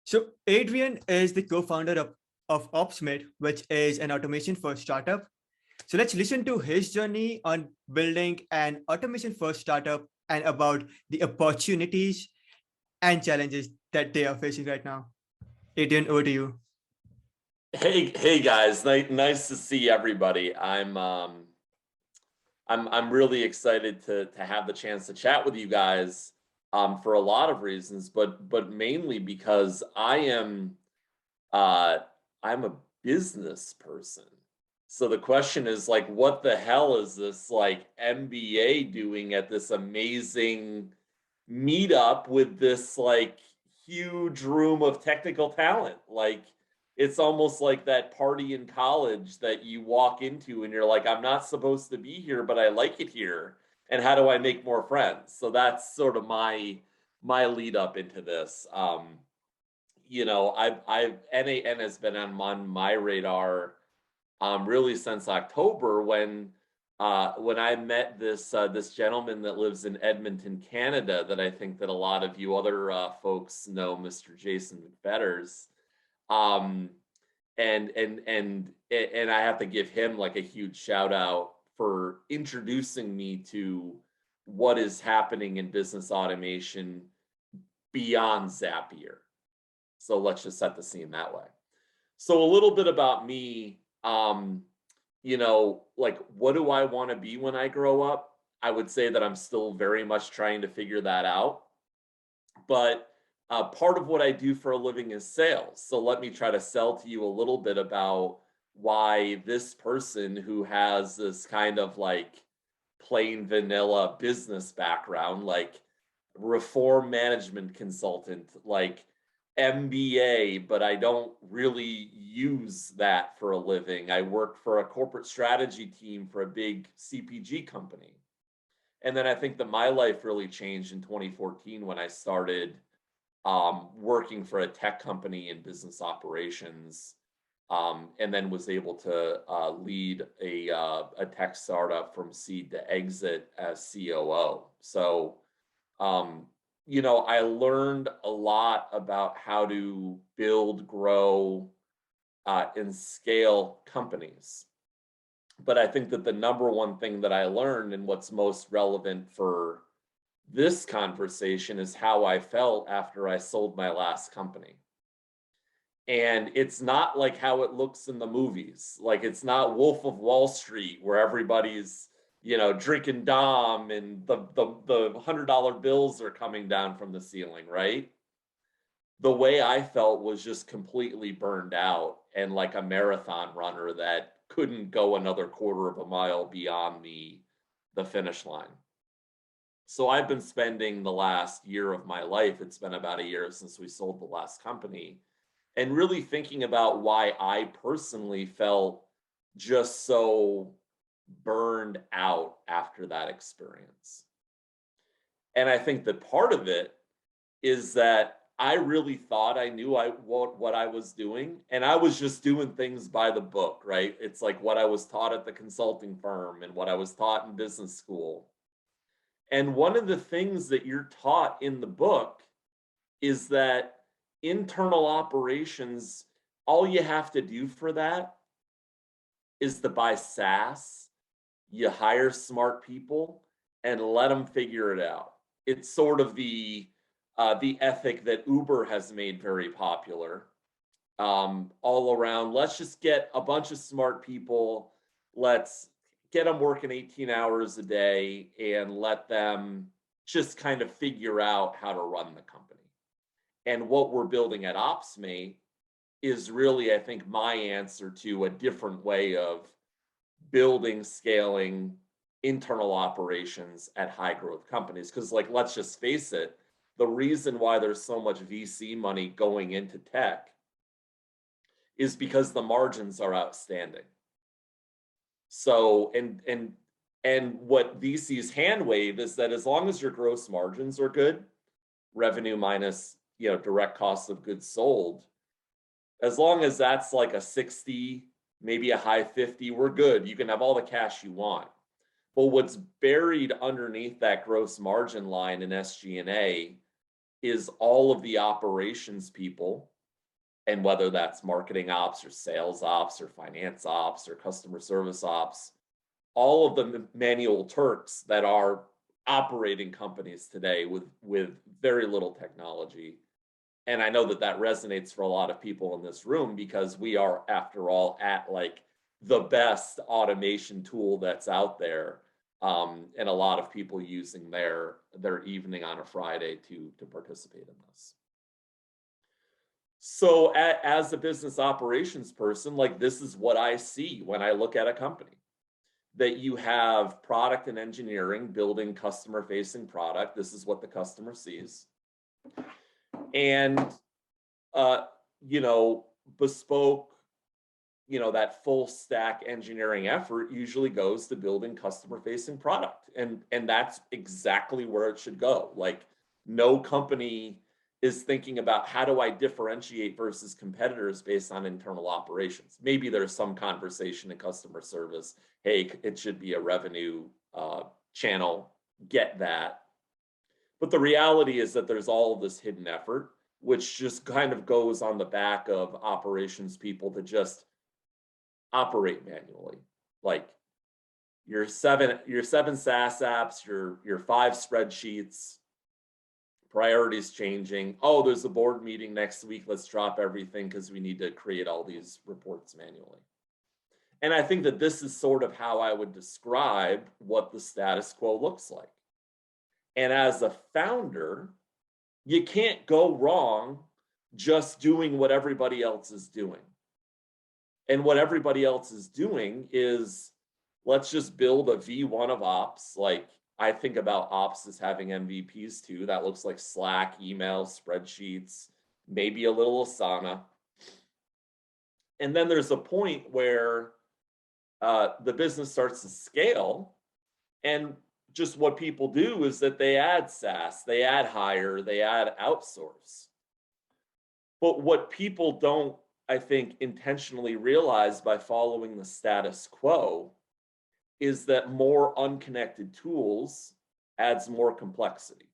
So Adrian is the co-founder of Opsmate, which is an automation first startup. So let's listen to his journey on building an automation first startup and about the opportunities and challenges that they are facing right now. Adrian, over to you. Hey guys, nice to see everybody. I'm really excited to have the chance to chat with you guys for a lot of reasons, but mainly because uh I'm a business person. So the question is like, what the hell is this like MBA doing at this amazing meetup with this like huge room of technical talent? Like it's almost like that party in college that you walk into and you're like, I'm not supposed to be here, but I like it here. And how do I make more friends? So that's sort of my lead up into this. I've NAN has been on my radar really since October when I met this gentleman that lives in Edmonton, Canada, that I think that a lot of you other folks know, Mr. Jason McFetters. Um, and I have to give him like a huge shout out for introducing me to what is happening in business automation beyond Zapier. So let's just set the scene that way. So a little bit about me, like what do I want to be when I grow up? I would say that I'm still very much trying to figure that out. But part of what I do for a living is sales. So let me try to sell to you a little bit about why this person who has this kind of like plain vanilla business background, like reform management consultant, like MBA, but I don't really use that for a living. I work for a corporate strategy team for a big CPG company. And then I think that my life really changed in 2014 when I started working for a tech company in business operations, and then was able to lead a tech startup from seed to exit as COO. So, I learned a lot about how to build, grow, and scale companies. But I think that the number one thing that I learned and what's most relevant for this conversation is how I felt after I sold my last company. And it's not like how it looks in the movies. Like it's not Wolf of Wall Street where everybody's, drinking Dom and the $100 bills are coming down from the ceiling, right? The way I felt was just completely burned out and like a marathon runner that couldn't go another quarter of a mile beyond the finish line. So I've been spending the last year of my life, it's been about a year since we sold the last company, and really thinking about why I personally felt just so burned out after that experience. And I think that part of it is that I really thought I knew what I was doing, and I was just doing things by the book, right? It's like what I was taught at the consulting firm and what I was taught in business school. And one of the things that you're taught in the book is that internal operations, all you have to do for that is to buy SaaS, you hire smart people, and let them figure it out. It's sort of the ethic that Uber has made very popular all around. Let's just get a bunch of smart people. Let's get them working 18 hours a day and let them just kind of figure out how to run the company. And what we're building at Opsmate is really, I think, my answer to a different way of building, scaling internal operations at high growth companies. Because, like, let's just face it, the reason why there's so much VC money going into tech is because the margins are outstanding. So, and what VC's hand wave is that as long as your gross margins are good, revenue minus, direct cost of goods sold, as long as that's like a 60, maybe a high 50, we're good. You can have all the cash you want. But what's buried underneath that gross margin line in SG&A is all of the operations people And whether that's marketing ops or sales ops or finance ops or customer service ops, all of the manual Turks that are operating companies today with very little technology. And I know that that resonates for a lot of people in this room because we are, after all, at like the best automation tool that's out there, and a lot of people using their evening on a Friday to participate in this. So as a business operations person, like this is what I see when I look at a company. That you have product and engineering building customer facing product. This is what the customer sees. And, bespoke, that full stack engineering effort usually goes to building customer facing product. And that's exactly where it should go. Like no company is thinking about how do I differentiate versus competitors based on internal operations. Maybe there's some conversation in customer service. Hey, it should be a revenue channel. Get that. But the reality is that there's all of this hidden effort, which just kind of goes on the back of operations people to just operate manually. Like your seven SaaS apps, your 5 spreadsheets, priorities changing. Oh, there's a board meeting next week. Let's drop everything because we need to create all these reports manually. And I think that this is sort of how I would describe what the status quo looks like. And as a founder, you can't go wrong just doing what everybody else is doing. And what everybody else is doing is, let's just build a V1 of ops. Like I think about ops as having MVPs too. That looks like Slack, email, spreadsheets, maybe a little Asana. And then there's a point where the business starts to scale, and just what people do is that they add SaaS, they add hire, they add outsource. But what people don't, I think, intentionally realize by following the status quo is that more unconnected tools adds more complexity.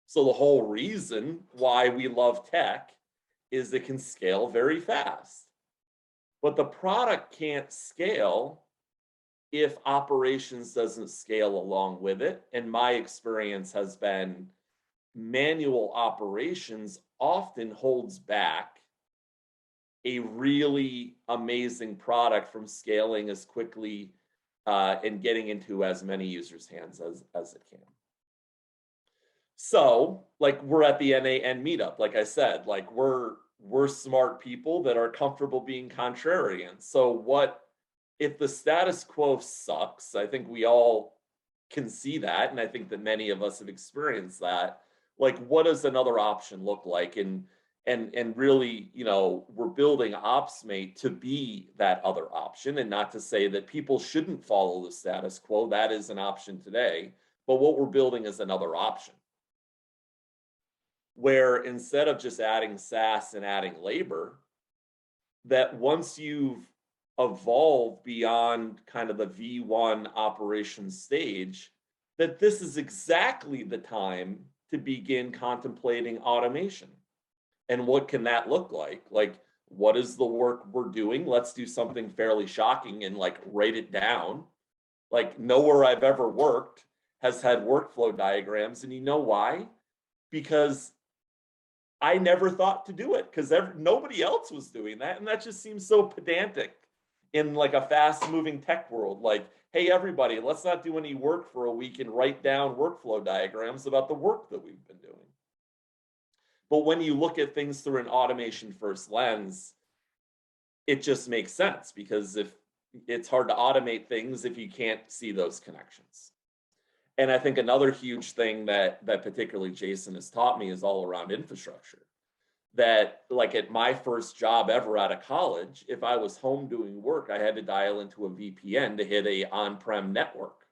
So the whole reason why we love tech is it can scale very fast. But the product can't scale if operations doesn't scale along with it. And my experience has been manual operations often holds back a really amazing product from scaling as quickly and getting into as many users' hands as it can. So, like, we're at the NAN meetup. Like I said, like we're smart people that are comfortable being contrarian. So what if the status quo sucks? I think we all can see that, and I think that many of us have experienced that. Like, what does another option look like? And really, we're building Opsmate to be that other option, and not to say that people shouldn't follow the status quo. That is an option today, but what we're building is another option, where instead of just adding SaaS and adding labor, that once you've evolved beyond kind of the V1 operations stage, that this is exactly the time to begin contemplating automation. And what can that look like? Like, what is the work we're doing? Let's do something fairly shocking and like write it down. Like nowhere I've ever worked has had workflow diagrams. And you know why? Because I never thought to do it because nobody else was doing that. And that just seems so pedantic in like a fast moving tech world. Like, hey, everybody, let's not do any work for a week and write down workflow diagrams about the work that we've been doing. But when you look at things through an automation first lens, it just makes sense, because if it's hard to automate things if you can't see those connections. And I think another huge thing that particularly Jason has taught me is all around infrastructure. That like at my first job ever out of college, if I was home doing work, I had to dial into a VPN to hit a on-prem network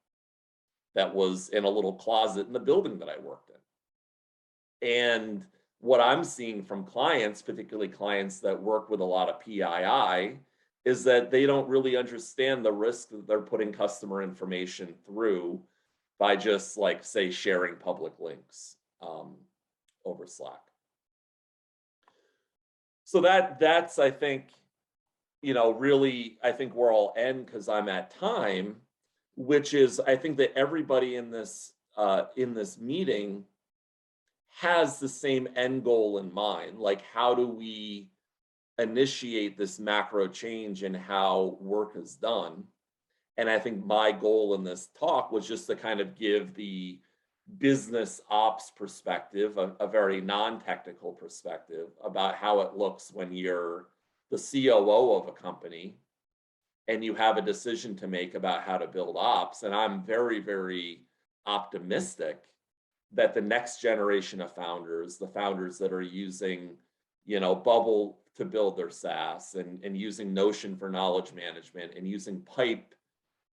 that was in a little closet in the building that I worked in. And what I'm seeing from clients, particularly clients that work with a lot of PII, is that they don't really understand the risk that they're putting customer information through by just like, say, sharing public links over Slack. So that's, I think, really, I think where I'll end, because I'm at time, which is, I think that everybody in this meeting has the same end goal in mind. Like, how do we initiate this macro change in how work is done? And I think my goal in this talk was just to kind of give the business ops perspective, a very non-technical perspective about how it looks when you're the COO of a company and you have a decision to make about how to build ops. And I'm very, very optimistic that the next generation of founders, the founders that are using, Bubble to build their SaaS and using Notion for knowledge management and using Pipe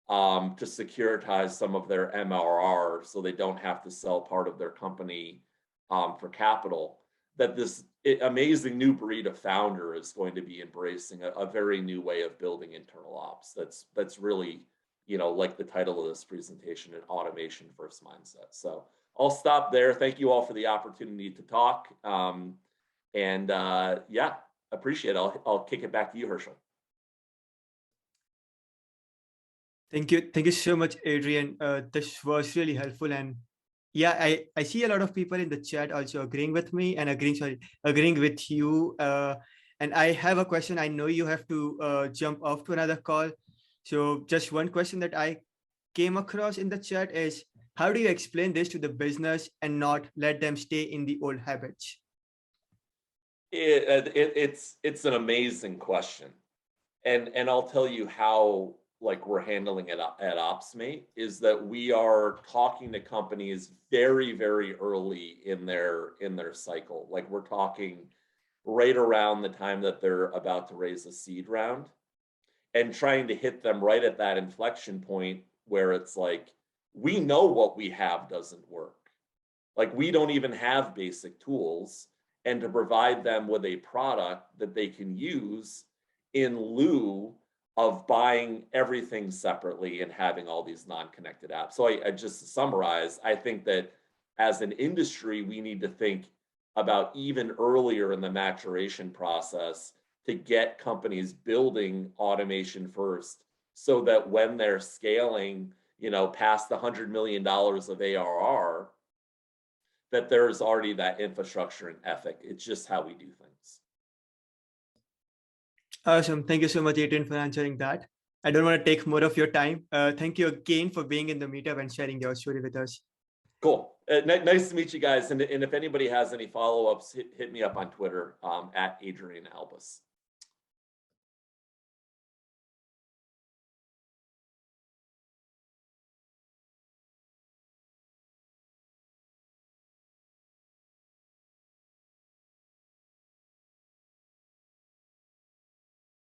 to securitize some of their MRR so they don't have to sell part of their company for capital, that this amazing new breed of founder is going to be embracing a very new way of building internal ops. That's really, like the title of this presentation, an automation first mindset. So I'll stop there. Thank you all for the opportunity to talk. Yeah, appreciate it. I'll kick it back to you, Herschel. Thank you. Thank you so much, Adrian. This was really helpful. And yeah, I see a lot of people in the chat also agreeing with me and agreeing with you. And I have a question. I know you have to jump off to another call. So just one question that I came across in the chat is, how do you explain this to the business and not let them stay in the old habits? It's an amazing question. And I'll tell you how we're handling it at Opsmate is that we are talking to companies very, very early in their cycle. Like, we're talking right around the time that they're about to raise a seed round and trying to hit them right at that inflection point where it's like, we know what we have doesn't work. Like, we don't even have basic tools, and to provide them with a product that they can use in lieu of buying everything separately and having all these non-connected apps. So I just to summarize, I think that as an industry, we need to think about even earlier in the maturation process to get companies building automation first, so that when they're scaling, past the $100 million of ARR, that there's already that infrastructure and ethic. It's just how we do things. Awesome. Thank you so much, Adrian, for answering that. I don't want to take more of your time. Thank you again for being in the meetup and sharing your story with us. Cool. Nice to meet you guys. And if anybody has any follow-ups, hit me up on Twitter at Adrian Albus.